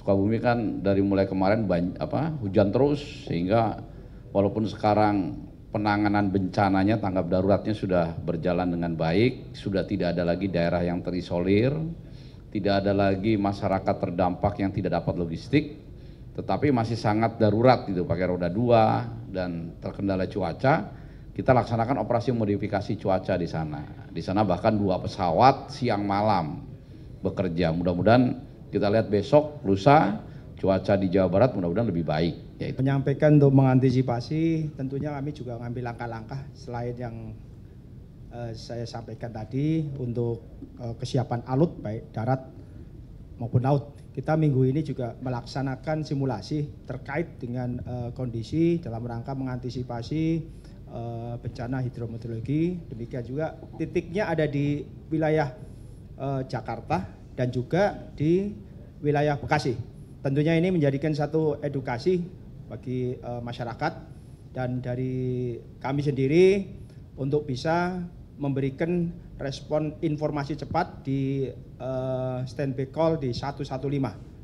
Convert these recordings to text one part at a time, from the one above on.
Sukabumi kan dari mulai kemarin hujan terus, sehingga walaupun sekarang penanganan bencananya, tanggap daruratnya sudah berjalan dengan baik, sudah tidak ada lagi daerah yang terisolir, tidak ada lagi masyarakat terdampak yang tidak dapat logistik, tetapi masih sangat darurat gitu, pakai roda 2 dan terkendala cuaca. Kita laksanakan operasi modifikasi cuaca di sana. Di sana bahkan 2 pesawat siang malam bekerja. Mudah-mudahan kita lihat besok, lusa, cuaca di Jawa Barat mudah-mudahan lebih baik. Yaitu. Menyampaikan untuk mengantisipasi, tentunya kami juga mengambil langkah-langkah selain yang saya sampaikan tadi untuk kesiapan alut baik darat maupun laut. Kita minggu ini juga melaksanakan simulasi terkait dengan kondisi dalam rangka mengantisipasi bencana hidrometeorologi. Demikian juga titiknya ada di wilayah Jakarta dan juga di wilayah Bekasi. Tentunya ini menjadikan satu edukasi bagi masyarakat dan dari kami sendiri untuk bisa memberikan respon informasi cepat di standby call di 115.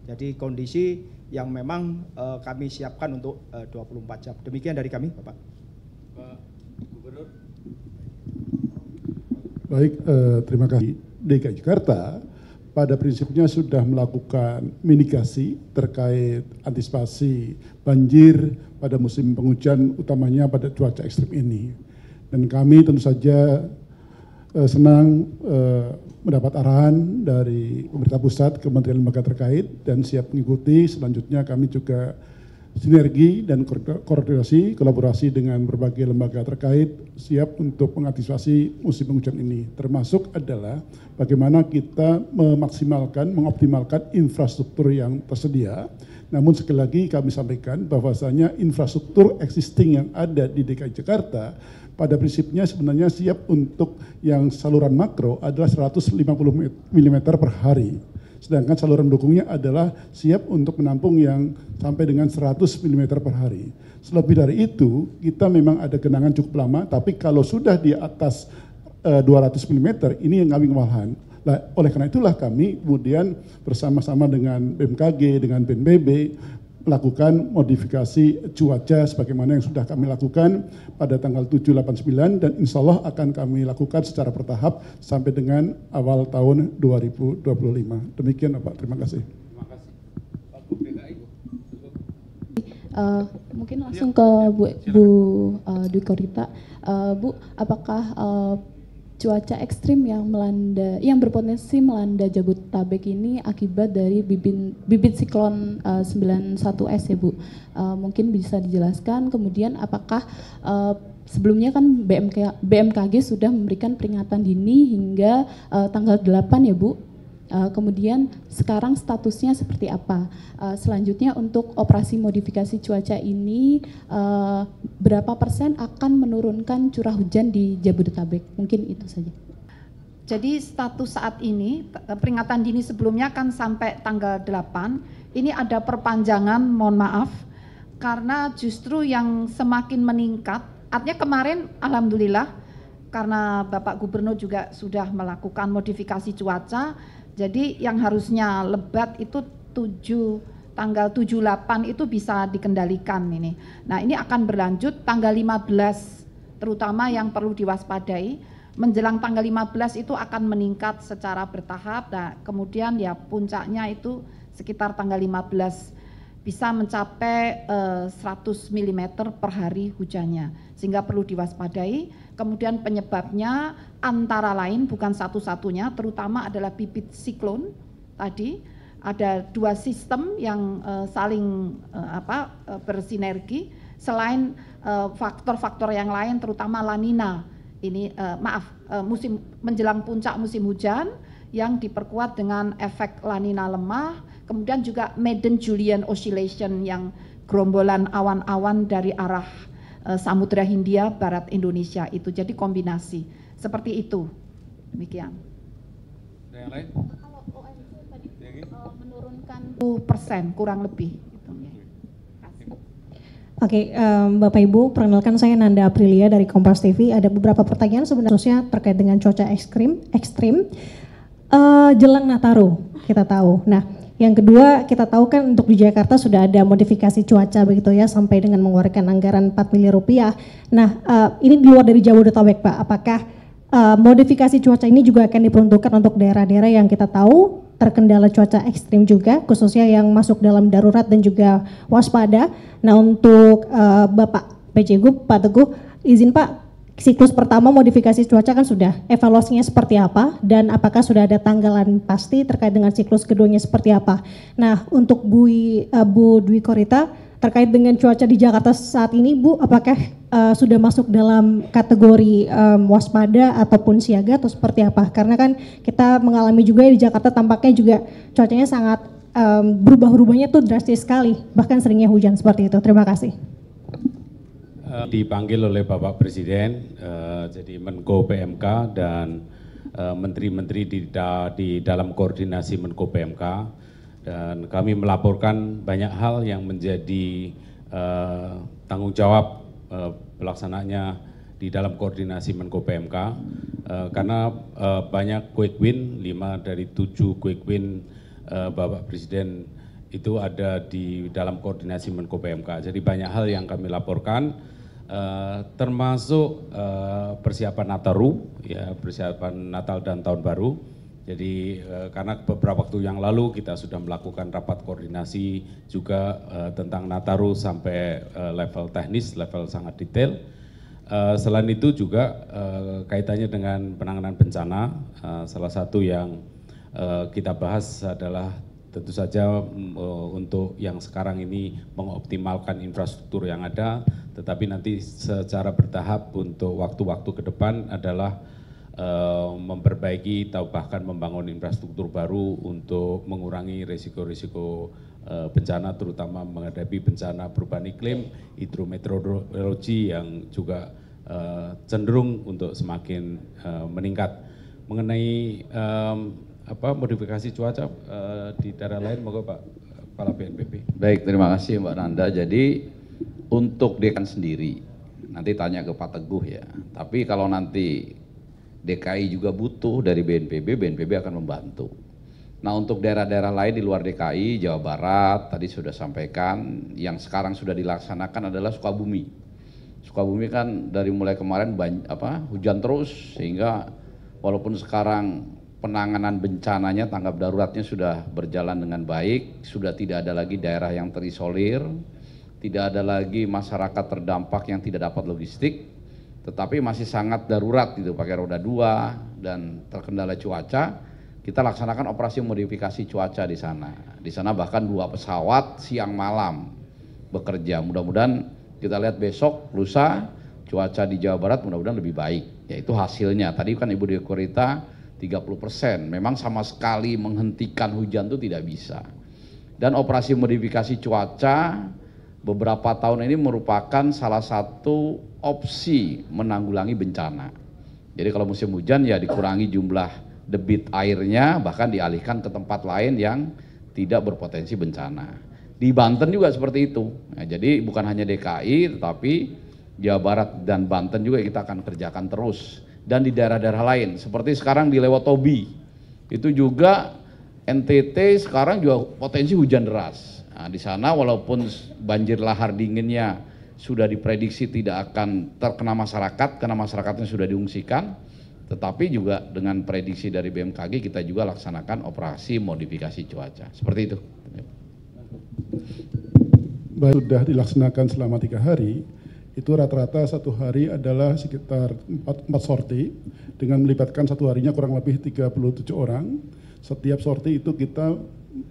Jadi kondisi yang memang kami siapkan untuk 24 jam. Demikian dari kami, Bapak. Pak Gubernur. Baik, terima kasih. DKI Jakarta pada prinsipnya sudah melakukan mitigasi terkait antisipasi banjir pada musim penghujan, utamanya pada cuaca ekstrim ini. Dan kami tentu saja senang mendapat arahan dari pemerintah pusat, kementerian lembaga terkait, dan siap mengikuti. Selanjutnya kami juga sinergi dan koordinasi, kolaborasi dengan berbagai lembaga terkait, siap untuk mengantisipasi musim penghujan ini. Termasuk adalah bagaimana kita memaksimalkan, mengoptimalkan infrastruktur yang tersedia. Namun sekali lagi kami sampaikan bahwasanya infrastruktur existing yang ada di DKI Jakarta pada prinsipnya sebenarnya siap untuk yang saluran makro adalah 150 mm per hari. Sedangkan saluran dukungnya adalah siap untuk menampung yang sampai dengan 100 mm per hari. Selebih dari itu, kita memang ada genangan cukup lama, tapi kalau sudah di atas 200 mm, ini yang kami kewalahan. Nah, oleh karena itulah kami kemudian bersama-sama dengan BMKG, dengan BNPB, melakukan modifikasi cuaca sebagaimana yang sudah kami lakukan pada tanggal 7, 8, 9 dan insya Allah akan kami lakukan secara bertahap sampai dengan awal tahun 2025. Demikian Pak, terima kasih. Terima kasih. Pak Bu DKI. Mungkin langsung ke Bu Dwi Korita. Bu, apakah cuaca ekstrim yang berpotensi melanda Jabodetabek ini akibat dari bibit siklon 91S ya Bu? Mungkin bisa dijelaskan. Kemudian apakah sebelumnya kan BMKG sudah memberikan peringatan dini hingga tanggal 8 ya Bu? Kemudian sekarang statusnya seperti apa? Selanjutnya untuk operasi modifikasi cuaca ini berapa persen akan menurunkan curah hujan di Jabodetabek? Mungkin itu saja. Jadi status saat ini, peringatan dini sebelumnya kan sampai tanggal 8, ini ada perpanjangan, mohon maaf, karena justru yang semakin meningkat, artinya kemarin alhamdulillah karena Bapak Gubernur juga sudah melakukan modifikasi cuaca, jadi yang harusnya lebat itu tanggal 7-8 itu bisa dikendalikan ini. Nah ini akan berlanjut tanggal 15 terutama yang perlu diwaspadai. Menjelang tanggal 15 itu akan meningkat secara bertahap. Nah kemudian ya puncaknya itu sekitar tanggal 15 bisa mencapai 100 mm per hari hujannya. Sehingga perlu diwaspadai. Kemudian penyebabnya antara lain bukan satu-satunya, terutama adalah bibit siklon tadi. Ada 2 sistem yang saling bersinergi. Selain faktor-faktor yang lain, terutama La Nina. Ini musim menjelang puncak musim hujan yang diperkuat dengan efek La Nina lemah. Kemudian juga Madden-Julian Oscillation yang gerombolan awan-awan dari arah Samudra Hindia Barat Indonesia itu, jadi kombinasi seperti itu. Demikian. Ada yang lain? Kalau OMC tadi menurunkan 10% kurang lebih. Oke, Bapak Ibu, perkenalkan saya Nanda Aprilia dari Kompas TV. Ada beberapa pertanyaan sebenarnya terkait dengan cuaca ekstrim. Jelang Nataru kita tahu. Nah, Yang kedua, kita tahu kan untuk di Jakarta sudah ada modifikasi cuaca begitu ya, sampai dengan mengeluarkan anggaran 4 miliar rupiah. Nah, ini di luar dari Jabodetabek Pak, apakah modifikasi cuaca ini juga akan diperuntukkan untuk daerah-daerah yang kita tahu terkendala cuaca ekstrim juga, khususnya yang masuk dalam darurat dan juga waspada. Nah, untuk Bapak PJ Gub, Pak Teguh, izin Pak, siklus pertama modifikasi cuaca kan sudah, evaluasinya seperti apa dan apakah sudah ada tanggalan pasti terkait dengan siklus keduanya seperti apa. Nah, untuk Bu Dwi Korita terkait dengan cuaca di Jakarta saat ini Bu, apakah sudah masuk dalam kategori waspada ataupun siaga atau seperti apa? Karena kan kita mengalami juga di Jakarta tampaknya juga cuacanya sangat berubah-ubahnya tuh drastis sekali, bahkan seringnya hujan seperti itu. Terima kasih. Dipanggil oleh Bapak Presiden, jadi Menko PMK dan menteri-menteri di dalam koordinasi Menko PMK, dan kami melaporkan banyak hal yang menjadi tanggung jawab pelaksananya di dalam koordinasi Menko PMK, karena banyak quick win, 5 dari 7 quick win Bapak Presiden itu ada di dalam koordinasi Menko PMK. Jadi banyak hal yang kami laporkan, termasuk persiapan Nataru, ya, persiapan Natal dan Tahun Baru. Jadi karena beberapa waktu yang lalu kita sudah melakukan rapat koordinasi juga tentang Nataru sampai level teknis, level sangat detail. Selain itu juga kaitannya dengan penanganan bencana, salah satu yang kita bahas adalah tentu saja untuk yang sekarang ini mengoptimalkan infrastruktur yang ada, tetapi nanti secara bertahap untuk waktu-waktu ke depan adalah memperbaiki atau bahkan membangun infrastruktur baru untuk mengurangi risiko-risiko bencana, terutama menghadapi bencana perubahan iklim, hidrometeorologi yang juga cenderung untuk semakin meningkat. Mengenai modifikasi cuaca di daerah lain, moga Pak Kepala BNPB. Baik, terima kasih Mbak Nanda. Jadi untuk DKI sendiri, nanti tanya ke Pak Teguh ya. Tapi kalau nanti DKI juga butuh dari BNPB, BNPB akan membantu. Nah, untuk daerah-daerah lain di luar DKI, Jawa Barat, tadi sudah sampaikan, yang sekarang sudah dilaksanakan adalah Sukabumi. Sukabumi kan dari mulai kemarin hujan terus, sehingga walaupun sekarang penanganan bencananya, tanggap daruratnya sudah berjalan dengan baik, sudah tidak ada lagi daerah yang terisolir, tidak ada lagi masyarakat terdampak yang tidak dapat logistik, tetapi masih sangat darurat gitu, pakai roda 2 dan terkendala cuaca. Kita laksanakan operasi modifikasi cuaca di sana. Di sana bahkan 2 pesawat siang malam bekerja. Mudah-mudahan kita lihat besok, lusa, cuaca di Jawa Barat mudah-mudahan lebih baik. Yaitu hasilnya. Tadi kan Ibu Dwi Korita 30%, memang sama sekali menghentikan hujan itu tidak bisa. Dan operasi modifikasi cuaca beberapa tahun ini merupakan salah satu opsi menanggulangi bencana. Jadi kalau musim hujan ya dikurangi jumlah debit airnya, bahkan dialihkan ke tempat lain yang tidak berpotensi bencana. Di Banten juga seperti itu. Nah, jadi bukan hanya DKI, tetapi Jawa Barat dan Banten juga kita akan kerjakan terus. Dan di daerah-daerah lain, seperti sekarang di Lewotobi, itu juga NTT sekarang juga potensi hujan deras. Nah, di sana walaupun banjir lahar dinginnya sudah diprediksi tidak akan terkena masyarakat, karena masyarakatnya sudah diungsikan, tetapi juga dengan prediksi dari BMKG kita juga laksanakan operasi modifikasi cuaca. Seperti itu. Sudah dilaksanakan selama 3 hari. Itu rata-rata 1 hari adalah sekitar 4 sorti dengan melibatkan 1 harinya kurang lebih 37 orang. Setiap sorti itu kita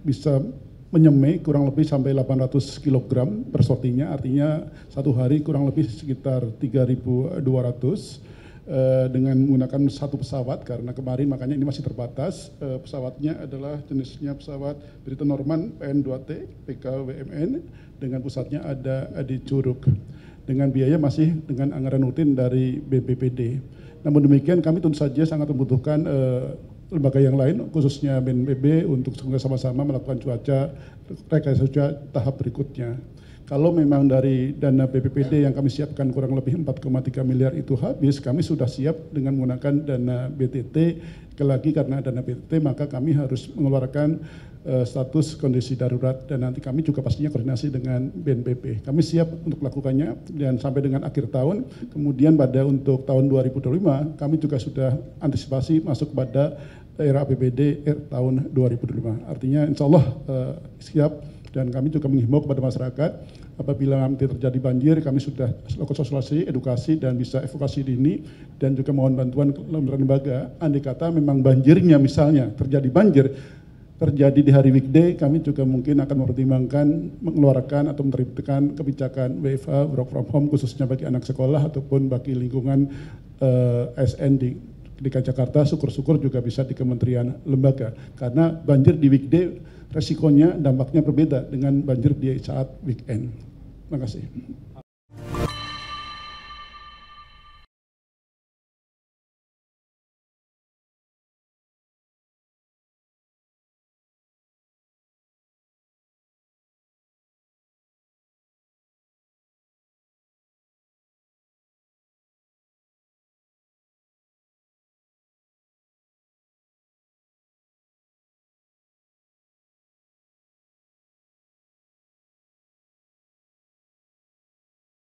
bisa menyemai kurang lebih sampai 800 kg per sortinya, artinya 1 hari kurang lebih sekitar 3.200 dengan menggunakan 1 pesawat, karena kemarin makanya ini masih terbatas. Pesawatnya adalah jenisnya pesawat Britten Norman PN2T PKWMN dengan pusatnya ada di Curug. Dengan biaya masih dengan anggaran rutin dari BPPD. Namun demikian kami tentu saja sangat membutuhkan lembaga yang lain, khususnya BNPB, untuk sama-sama melakukan rekayasa cuaca tahap berikutnya. Kalau memang dari dana BPPD yang kami siapkan kurang lebih 4,3 miliar itu habis, kami sudah siap dengan menggunakan dana BTT. Lagi karena dana BTT maka kami harus mengeluarkan status kondisi darurat, dan nanti kami juga pastinya koordinasi dengan BNPB. Kami siap untuk melakukannya dan sampai dengan akhir tahun. Kemudian untuk tahun 2025 kami juga sudah antisipasi masuk pada era APBD tahun 2025. Artinya insya Allah siap, dan kami juga menghimbau kepada masyarakat apabila nanti terjadi banjir, kami sudah lakukan sosialisasi, edukasi, dan bisa evakuasi dini, dan juga mohon bantuan lembaga. Andai kata memang banjirnya misalnya terjadi banjir, terjadi di hari weekday, kami juga mungkin akan mempertimbangkan mengeluarkan atau menerbitkan kebijakan WFH, work from home, khususnya bagi anak sekolah ataupun bagi lingkungan ASN di DKI Jakarta. Syukur-syukur juga bisa di kementerian lembaga, karena banjir di weekday resikonya, dampaknya berbeda dengan banjir di saat weekend. Terima kasih.